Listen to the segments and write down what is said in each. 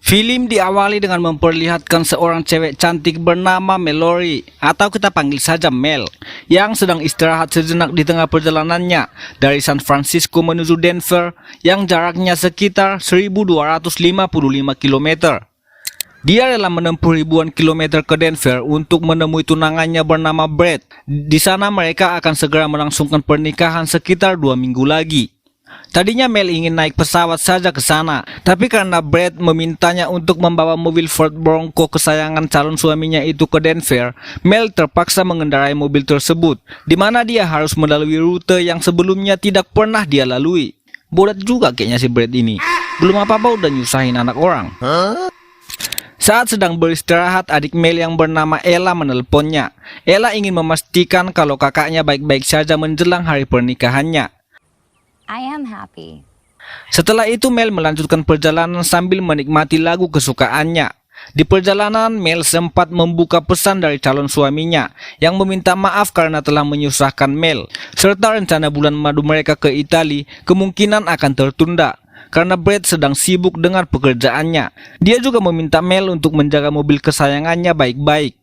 Film diawali dengan memperlihatkan seorang cewek cantik bernama Mallory, atau kita panggil saja Mel, yang sedang istirahat sejenak di tengah perjalanannya dari San Francisco menuju Denver yang jaraknya sekitar 1255 km. Dia rela menempuh ribuan kilometer ke Denver untuk menemui tunangannya bernama Brett. Di sana mereka akan segera melangsungkan pernikahan sekitar 2 minggu lagi. Tadinya Mel ingin naik pesawat saja ke sana, tapi karena Brett memintanya untuk membawa mobil Ford Bronco kesayangan calon suaminya itu ke Denver, Mel terpaksa mengendarai mobil tersebut, di mana dia harus melalui rute yang sebelumnya tidak pernah dia lalui. Bodat juga kayaknya si Brett ini. Belum apa-apa udah nyusahin anak orang. Saat sedang beristirahat, adik Mel yang bernama Ella menelponnya. Ella ingin memastikan kalau kakaknya baik-baik saja menjelang hari pernikahannya. I am happy. Setelah itu Mel melanjutkan perjalanan sambil menikmati lagu kesukaannya. Di perjalanan Mel sempat membuka pesan dari calon suaminya yang meminta maaf karena telah menyusahkan Mel, serta rencana bulan madu mereka ke Italia kemungkinan akan tertunda karena Brett sedang sibuk dengan pekerjaannya. Dia juga meminta Mel untuk menjaga mobil kesayangannya baik-baik.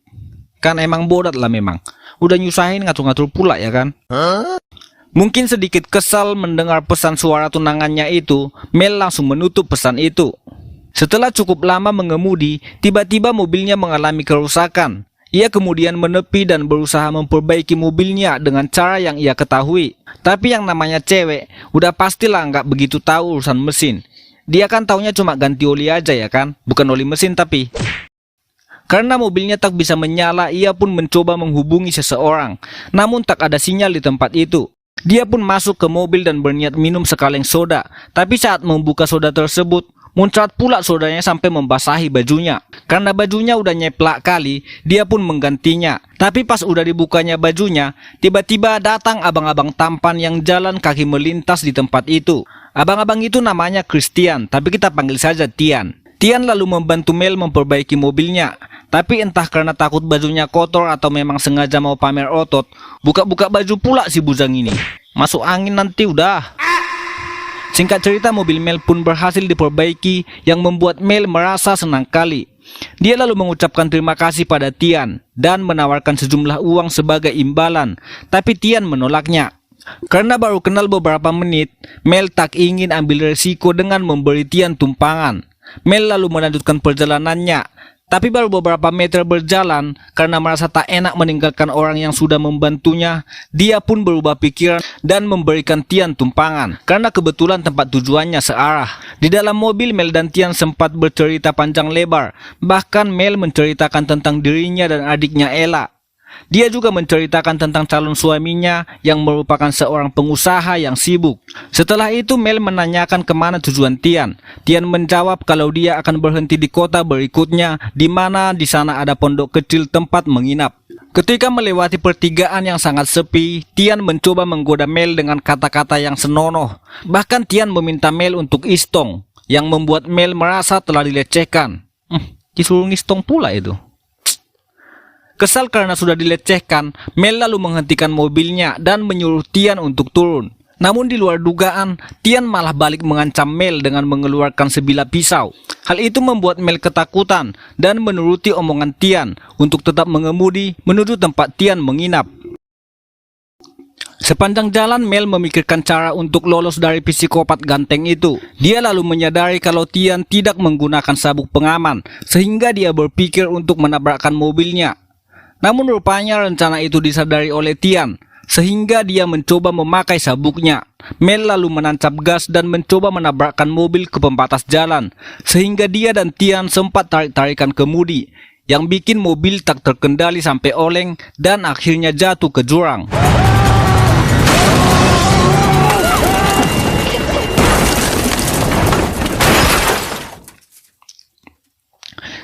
Kan emang bodat lah memang. Udah nyusahin ngatur-ngatur pula ya kan? Mungkin sedikit kesal mendengar pesan suara tunangannya itu, Mel langsung menutup pesan itu. Setelah cukup lama mengemudi, tiba-tiba mobilnya mengalami kerusakan. Ia kemudian menepi dan berusaha memperbaiki mobilnya dengan cara yang ia ketahui. Tapi yang namanya cewek, udah pastilah nggak begitu tahu urusan mesin. Dia kan taunya cuma ganti oli aja ya kan, bukan oli mesin tapi. Karena mobilnya tak bisa menyala, ia pun mencoba menghubungi seseorang. Namun tak ada sinyal di tempat itu. Dia pun masuk ke mobil dan berniat minum sekaleng soda. Tapi saat membuka soda tersebut, muncrat pula sodanya sampai membasahi bajunya. Karena bajunya udah nyeplak kali, dia pun menggantinya. Tapi pas udah dibukanya bajunya, tiba-tiba datang abang-abang tampan yang jalan kaki melintas di tempat itu. Abang-abang itu namanya Christian, tapi kita panggil saja Tian. Tian lalu membantu Mel memperbaiki mobilnya. Tapi entah karena takut bajunya kotor atau memang sengaja mau pamer otot, buka-buka baju pula si bujang ini. Masuk angin nanti udah. Singkat cerita, mobil Mel pun berhasil diperbaiki yang membuat Mel merasa senang kali. Dia lalu mengucapkan terima kasih pada Tian dan menawarkan sejumlah uang sebagai imbalan. Tapi Tian menolaknya. Karena baru kenal beberapa menit, Mel tak ingin ambil resiko dengan memberi Tian tumpangan. Mel lalu melanjutkan perjalanannya. Tapi baru beberapa meter berjalan, karena merasa tak enak meninggalkan orang yang sudah membantunya, dia pun berubah pikiran dan memberikan Tian tumpangan, karena kebetulan tempat tujuannya searah. Di dalam mobil, Mel dan Tian sempat bercerita panjang lebar, bahkan Mel menceritakan tentang dirinya dan adiknya Ella. Dia juga menceritakan tentang calon suaminya yang merupakan seorang pengusaha yang sibuk. Setelah itu Mel menanyakan kemana tujuan Tian. Tian menjawab kalau dia akan berhenti di kota berikutnya, di mana di sana ada pondok kecil tempat menginap. Ketika melewati pertigaan yang sangat sepi, Tian mencoba menggoda Mel dengan kata-kata yang senonoh. Bahkan Tian meminta Mel untuk istong, yang membuat Mel merasa telah dilecehkan. Disuruh istong pula itu. Kesal karena sudah dilecehkan, Mel lalu menghentikan mobilnya dan menyuruh Tian untuk turun. Namun di luar dugaan, Tian malah balik mengancam Mel dengan mengeluarkan sebilah pisau. Hal itu membuat Mel ketakutan dan menuruti omongan Tian untuk tetap mengemudi menuju tempat Tian menginap. Sepanjang jalan, Mel memikirkan cara untuk lolos dari psikopat ganteng itu. Dia lalu menyadari kalau Tian tidak menggunakan sabuk pengaman, sehingga dia berpikir untuk menabrakkan mobilnya. Namun rupanya rencana itu disadari oleh Tian, sehingga dia mencoba memakai sabuknya. Mel lalu menancap gas dan mencoba menabrakkan mobil ke pembatas jalan, sehingga dia dan Tian sempat tarik-tarikan kemudi, yang bikin mobil tak terkendali sampai oleng dan akhirnya jatuh ke jurang.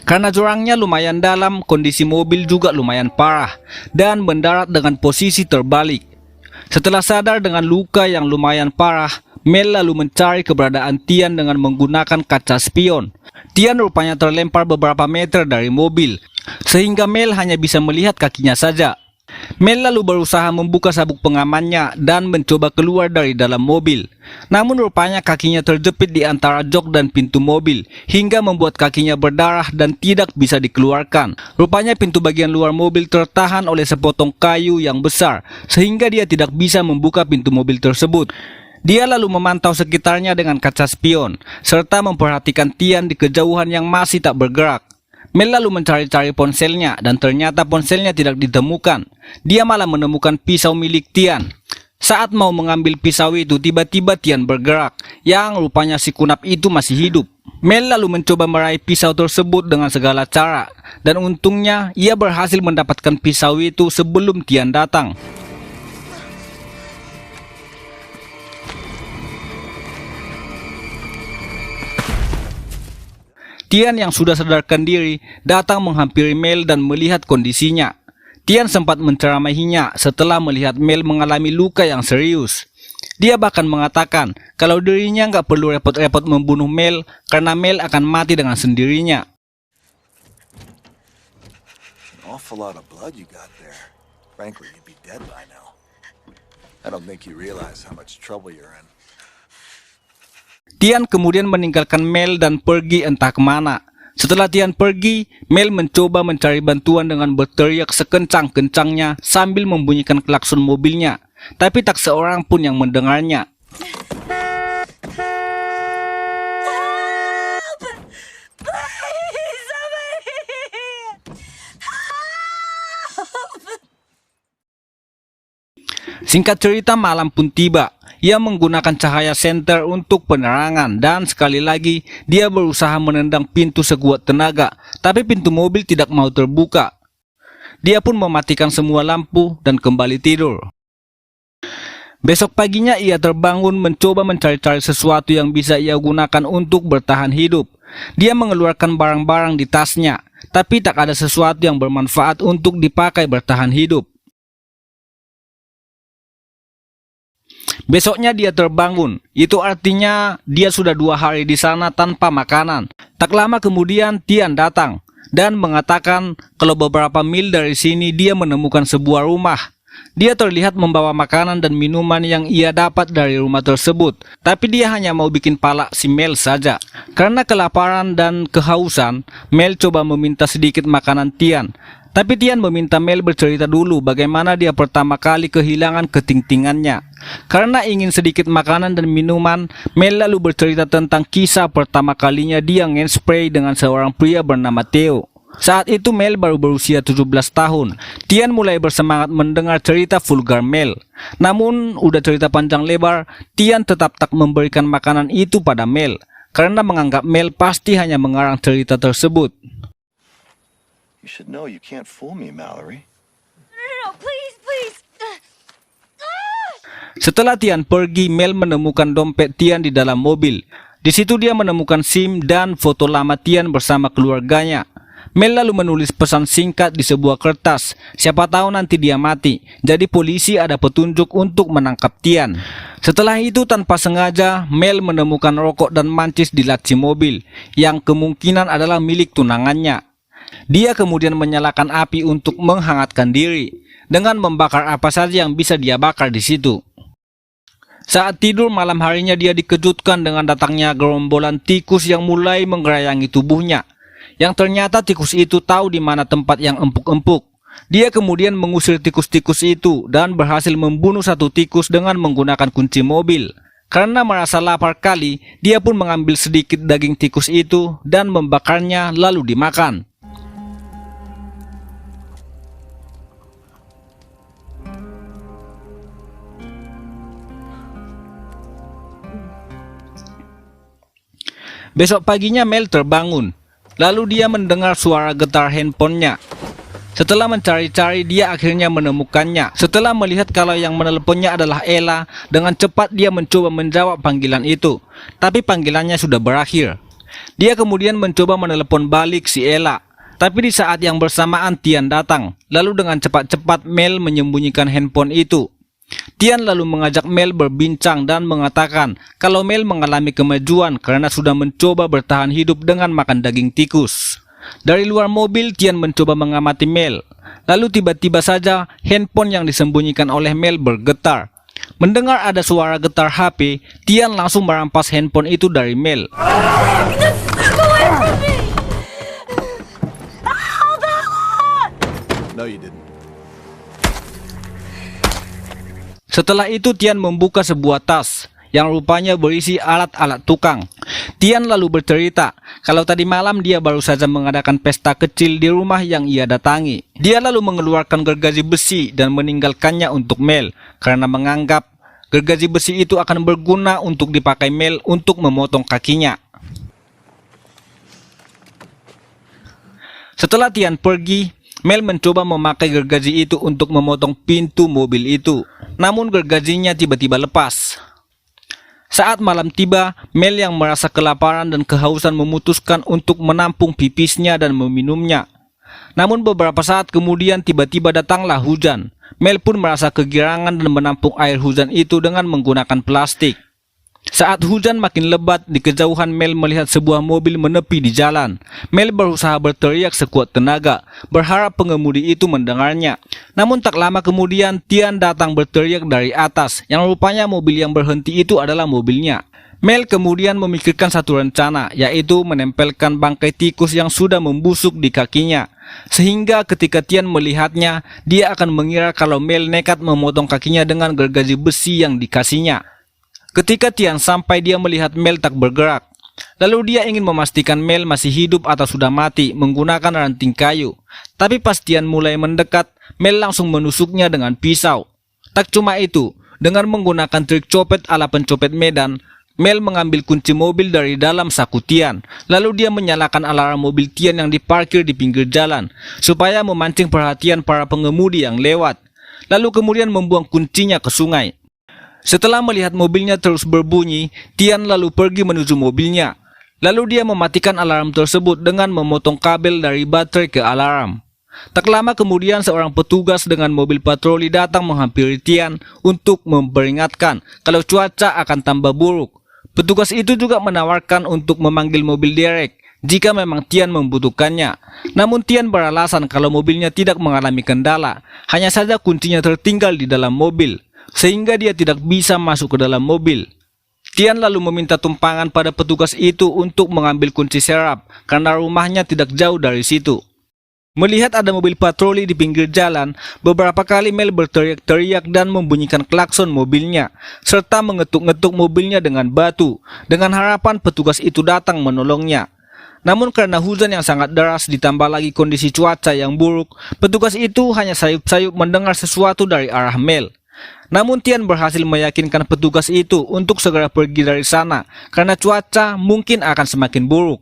Karena jurangnya lumayan dalam, kondisi mobil juga lumayan parah dan mendarat dengan posisi terbalik. Setelah sadar dengan luka yang lumayan parah, Mel lalu mencari keberadaan Tian dengan menggunakan kaca spion. Tian rupanya terlempar beberapa meter dari mobil, sehingga Mel hanya bisa melihat kakinya saja. Mel lalu berusaha membuka sabuk pengamannya dan mencoba keluar dari dalam mobil. Namun rupanya kakinya terjepit di antara jok dan pintu mobil hingga membuat kakinya berdarah dan tidak bisa dikeluarkan. Rupanya pintu bagian luar mobil tertahan oleh sepotong kayu yang besar sehingga dia tidak bisa membuka pintu mobil tersebut. Dia lalu memantau sekitarnya dengan kaca spion serta memperhatikan Tian di kejauhan yang masih tak bergerak. Mel lalu mencari-cari ponselnya dan ternyata ponselnya tidak ditemukan. Dia malah menemukan pisau milik Tian. Saat mau mengambil pisau itu, tiba-tiba Tian bergerak, yang rupanya si kunap itu masih hidup. Mel lalu mencoba meraih pisau tersebut dengan segala cara, dan untungnya ia berhasil mendapatkan pisau itu sebelum Tian datang. Tian yang sudah sadarkan diri datang menghampiri Mel dan melihat kondisinya. Tian sempat menceramahinya setelah melihat Mel mengalami luka yang serius. Dia bahkan mengatakan kalau dirinya nggak perlu repot-repot membunuh Mel karena Mel akan mati dengan sendirinya. An awful lot of blood you got there. Frankly, you'd be dead by now. I don't think you realize how much trouble you're in. Tian kemudian meninggalkan Mel dan pergi entah kemana. Setelah Tian pergi, Mel mencoba mencari bantuan dengan berteriak sekencang-kencangnya sambil membunyikan klakson mobilnya. Tapi tak seorang pun yang mendengarnya. Singkat cerita, malam pun tiba. Ia menggunakan cahaya senter untuk penerangan dan sekali lagi dia berusaha menendang pintu sekuat tenaga, tapi pintu mobil tidak mau terbuka. Dia pun mematikan semua lampu dan kembali tidur. Besok paginya ia terbangun mencoba mencari-cari sesuatu yang bisa ia gunakan untuk bertahan hidup. Dia mengeluarkan barang-barang di tasnya, tapi tak ada sesuatu yang bermanfaat untuk dipakai bertahan hidup. Besoknya dia terbangun, itu artinya dia sudah 2 hari di sana tanpa makanan. Tak lama kemudian Tian datang dan mengatakan kalau beberapa mil dari sini dia menemukan sebuah rumah. Dia terlihat membawa makanan dan minuman yang ia dapat dari rumah tersebut, tapi dia hanya mau bikin palak si Mel saja. Karena kelaparan dan kehausan, Mel coba meminta sedikit makanan Tian. Tapi Tian meminta Mel bercerita dulu bagaimana dia pertama kali kehilangan ketingtingannya. Karena ingin sedikit makanan dan minuman, Mel lalu bercerita tentang kisah pertama kalinya dia nge-spray dengan seorang pria bernama Theo. Saat itu Mel baru berusia 17 tahun. Tian mulai bersemangat mendengar cerita vulgar Mel. Namun, udah cerita panjang lebar, Tian tetap tak memberikan makanan itu pada Mel. Karena menganggap Mel pasti hanya mengarang cerita tersebut. You should know you can't fool me, Mallory. No, please, please. Setelah Tian pergi, Mel menemukan dompet Tian di dalam mobil. Di situ dia menemukan SIM dan foto lama Tian bersama keluarganya. Mel lalu menulis pesan singkat di sebuah kertas. Siapa tahu nanti dia mati. Jadi polisi ada petunjuk untuk menangkap Tian. Setelah itu tanpa sengaja, Mel menemukan rokok dan mancis di laci mobil, yang kemungkinan adalah milik tunangannya. Dia kemudian menyalakan api untuk menghangatkan diri dengan membakar apa saja yang bisa dia bakar di situ. Saat tidur malam harinya dia dikejutkan dengan datangnya gerombolan tikus yang mulai menggerayangi tubuhnya. Yang ternyata tikus itu tahu di mana tempat yang empuk-empuk. Dia kemudian mengusir tikus-tikus itu dan berhasil membunuh satu tikus dengan menggunakan kunci mobil. Karena merasa lapar kali, dia pun mengambil sedikit daging tikus itu dan membakarnya lalu dimakan. Besok paginya Mel terbangun. Lalu dia mendengar suara getar handphonenya. Setelah mencari-cari, dia akhirnya menemukannya. Setelah melihat kalau yang menelponnya adalah Ella, dengan cepat dia mencoba menjawab panggilan itu. Tapi panggilannya sudah berakhir. Dia kemudian mencoba menelepon balik si Ella. Tapi di saat yang bersamaan Tian datang. Lalu dengan cepat-cepat Mel menyembunyikan handphone itu. Tian lalu mengajak Mel berbincang dan mengatakan kalau Mel mengalami kemajuan karena sudah mencoba bertahan hidup dengan makan daging tikus. Dari luar mobil, Tian mencoba mengamati Mel. Lalu tiba-tiba saja handphone yang disembunyikan oleh Mel bergetar. Mendengar ada suara getar HP, Tian langsung merampas handphone itu dari Mel. Go away from me! Hold on! No, you didn't. Setelah itu Tian membuka sebuah tas yang rupanya berisi alat-alat tukang. Tian lalu bercerita kalau tadi malam dia baru saja mengadakan pesta kecil di rumah yang ia datangi. Dia lalu mengeluarkan gergaji besi dan meninggalkannya untuk Mel karena menganggap gergaji besi itu akan berguna untuk dipakai Mel untuk memotong kakinya. Setelah Tian pergi, Mel mencoba memakai gergaji itu untuk memotong pintu mobil itu. Namun gergajinya tiba-tiba lepas. Saat malam tiba, Mel yang merasa kelaparan dan kehausan memutuskan untuk menampung pipisnya dan meminumnya. Namun beberapa saat kemudian tiba-tiba datanglah hujan. Mel pun merasa kegirangan dan menampung air hujan itu dengan menggunakan plastik. Saat hujan makin lebat, di kejauhan Mel melihat sebuah mobil menepi di jalan. Mel berusaha berteriak sekuat tenaga, berharap pengemudi itu mendengarnya. Namun tak lama kemudian, Tian datang berteriak dari atas, yang rupanya mobil yang berhenti itu adalah mobilnya. Mel kemudian memikirkan satu rencana, yaitu menempelkan bangkai tikus yang sudah membusuk di kakinya. Sehingga ketika Tian melihatnya, dia akan mengira kalau Mel nekat memotong kakinya dengan gergaji besi yang dikasihnya. Ketika Tian sampai, dia melihat Mel tak bergerak. Lalu dia ingin memastikan Mel masih hidup atau sudah mati menggunakan ranting kayu. Tapi pas Tian mulai mendekat, Mel langsung menusuknya dengan pisau. Tak cuma itu, dengan menggunakan trik copet ala pencopet Medan, Mel mengambil kunci mobil dari dalam saku Tian. Lalu dia menyalakan alarm mobil Tian yang diparkir di pinggir jalan, supaya memancing perhatian para pengemudi yang lewat. Lalu kemudian membuang kuncinya ke sungai. Setelah melihat mobilnya terus berbunyi, Tian lalu pergi menuju mobilnya. Lalu dia mematikan alarm tersebut dengan memotong kabel dari baterai ke alarm. Tak lama kemudian seorang petugas dengan mobil patroli datang menghampiri Tian untuk memperingatkan kalau cuaca akan tambah buruk. Petugas itu juga menawarkan untuk memanggil mobil derek jika memang Tian membutuhkannya. Namun Tian beralasan kalau mobilnya tidak mengalami kendala, hanya saja kuncinya tertinggal di dalam mobil, sehingga dia tidak bisa masuk ke dalam mobil. Tian lalu meminta tumpangan pada petugas itu untuk mengambil kunci serap karena rumahnya tidak jauh dari situ. Melihat ada mobil patroli di pinggir jalan, beberapa kali Mel berteriak-teriak dan membunyikan klakson mobilnya, serta mengetuk-ngetuk mobilnya dengan batu, dengan harapan petugas itu datang menolongnya. Namun karena hujan yang sangat deras ditambah lagi kondisi cuaca yang buruk, petugas itu hanya sayup-sayup mendengar sesuatu dari arah Mel. Namun Tian berhasil meyakinkan petugas itu untuk segera pergi dari sana karena cuaca mungkin akan semakin buruk.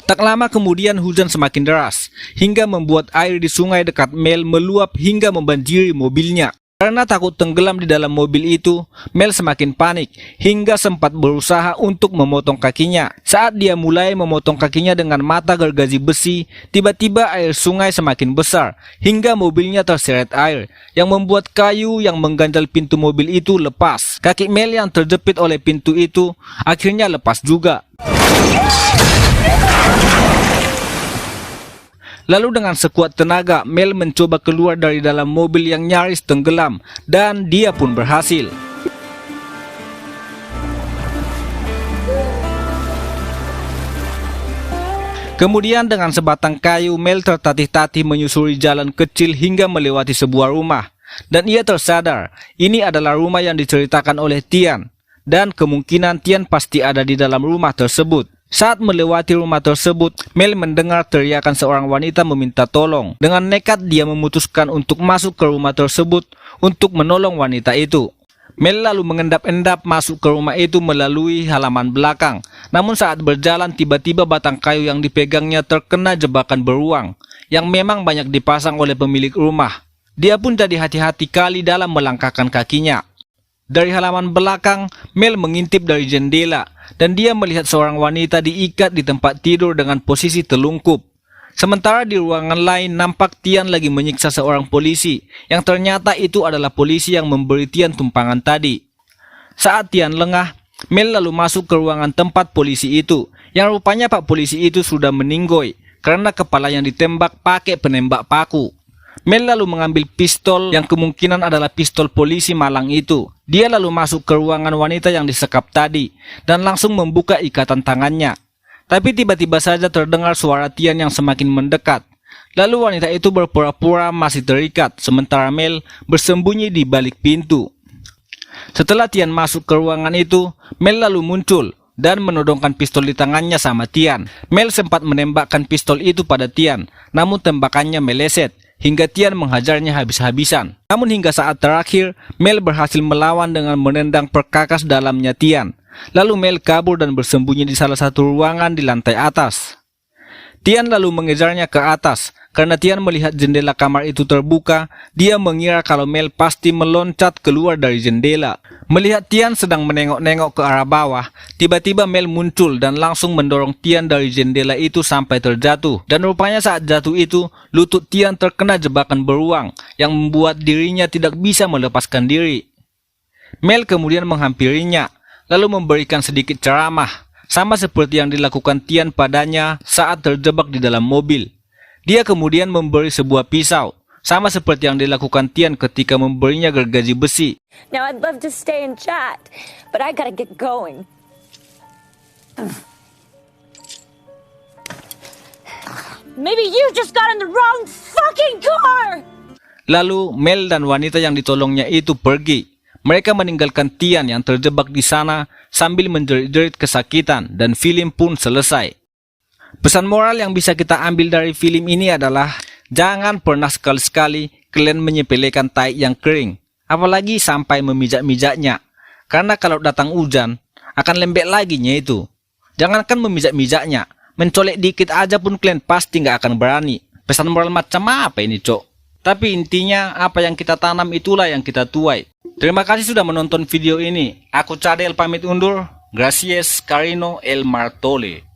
Tak lama kemudian hujan semakin deras hingga membuat air di sungai dekat Mel meluap hingga membanjiri mobilnya. Karena takut tenggelam di dalam mobil itu, Mel semakin panik hingga sempat berusaha untuk memotong kakinya. Saat dia mulai memotong kakinya dengan mata gergaji besi, tiba-tiba air sungai semakin besar hingga mobilnya terseret air, yang membuat kayu yang mengganjal pintu mobil itu lepas. Kaki Mel yang terjepit oleh pintu itu akhirnya lepas juga. Lalu dengan sekuat tenaga, Mel mencoba keluar dari dalam mobil yang nyaris tenggelam, dan dia pun berhasil. Kemudian dengan sebatang kayu, Mel tertatih-tatih menyusuri jalan kecil hingga melewati sebuah rumah. Dan ia tersadar, ini adalah rumah yang diceritakan oleh Tian, dan kemungkinan Tian pasti ada di dalam rumah tersebut. Saat melewati rumah tersebut, Mel mendengar teriakan seorang wanita meminta tolong. Dengan nekat dia memutuskan untuk masuk ke rumah tersebut untuk menolong wanita itu. Mel lalu mengendap-endap masuk ke rumah itu melalui halaman belakang. Namun saat berjalan tiba-tiba batang kayu yang dipegangnya terkena jebakan beruang yang memang banyak dipasang oleh pemilik rumah. Dia pun jadi hati-hati kali dalam melangkahkan kakinya. Dari halaman belakang, Mel mengintip dari jendela dan dia melihat seorang wanita diikat di tempat tidur dengan posisi telungkup. Sementara di ruangan lain nampak Tian lagi menyiksa seorang polisi, yang ternyata itu adalah polisi yang memberi Tian tumpangan tadi. Saat Tian lengah, Mel lalu masuk ke ruangan tempat polisi itu, yang rupanya pak polisi itu sudah meninggoy. karena kepalanya ditembak pakai penembak paku. Mel lalu mengambil pistol yang kemungkinan adalah pistol polisi malang itu. Dia lalu masuk ke ruangan wanita yang disekap tadi dan langsung membuka ikatan tangannya. Tapi tiba-tiba saja terdengar suara Tian yang semakin mendekat. Lalu wanita itu berpura-pura masih terikat, sementara Mel bersembunyi di balik pintu. Setelah Tian masuk ke ruangan itu, Mel lalu muncul dan menodongkan pistol di tangannya sama Tian. Mel sempat menembakkan pistol itu pada Tian, namun tembakannya meleset hingga Tian menghajarnya habis-habisan. Namun hingga saat terakhir, Mel berhasil melawan dengan menendang perkakas dalamnya Tian. Lalu Mel kabur dan bersembunyi di salah satu ruangan di lantai atas. Tian lalu mengejarnya ke atas. Karena Tian melihat jendela kamar itu terbuka, dia mengira kalau Mel pasti meloncat keluar dari jendela. Melihat Tian sedang menengok-nengok ke arah bawah, tiba-tiba Mel muncul dan langsung mendorong Tian dari jendela itu sampai terjatuh. Dan rupanya saat jatuh itu, lutut Tian terkena jebakan beruang yang membuat dirinya tidak bisa melepaskan diri. Mel kemudian menghampirinya, lalu memberikan sedikit ceramah, sama seperti yang dilakukan Tian padanya saat terjebak di dalam mobil. Dia kemudian memberi sebuah pisau, sama seperti yang dilakukan Tian ketika memberinya gergaji besi. Now I'd love to stay and chat, but I gotta get going. Maybe you just got in the wrong fucking car! Lalu Mel dan wanita yang ditolongnya itu pergi. Mereka meninggalkan Tian yang terjebak di sana sambil menjerit-jerit kesakitan dan film pun selesai. Pesan moral yang bisa kita ambil dari film ini adalah jangan pernah sekali-sekali kalian menyepelekan tai yang kering, apalagi sampai memijak-mijaknya. Karena kalau datang hujan, akan lembek laginya itu. Jangankan memijak-mijaknya, mencolek dikit aja pun kalian pasti nggak akan berani. Pesan moral macam apa ini, Cok? Tapi intinya apa yang kita tanam itulah yang kita tuai. Terima kasih sudah menonton video ini. Aku Cadel pamit undur. Gracias, Carino El Martole.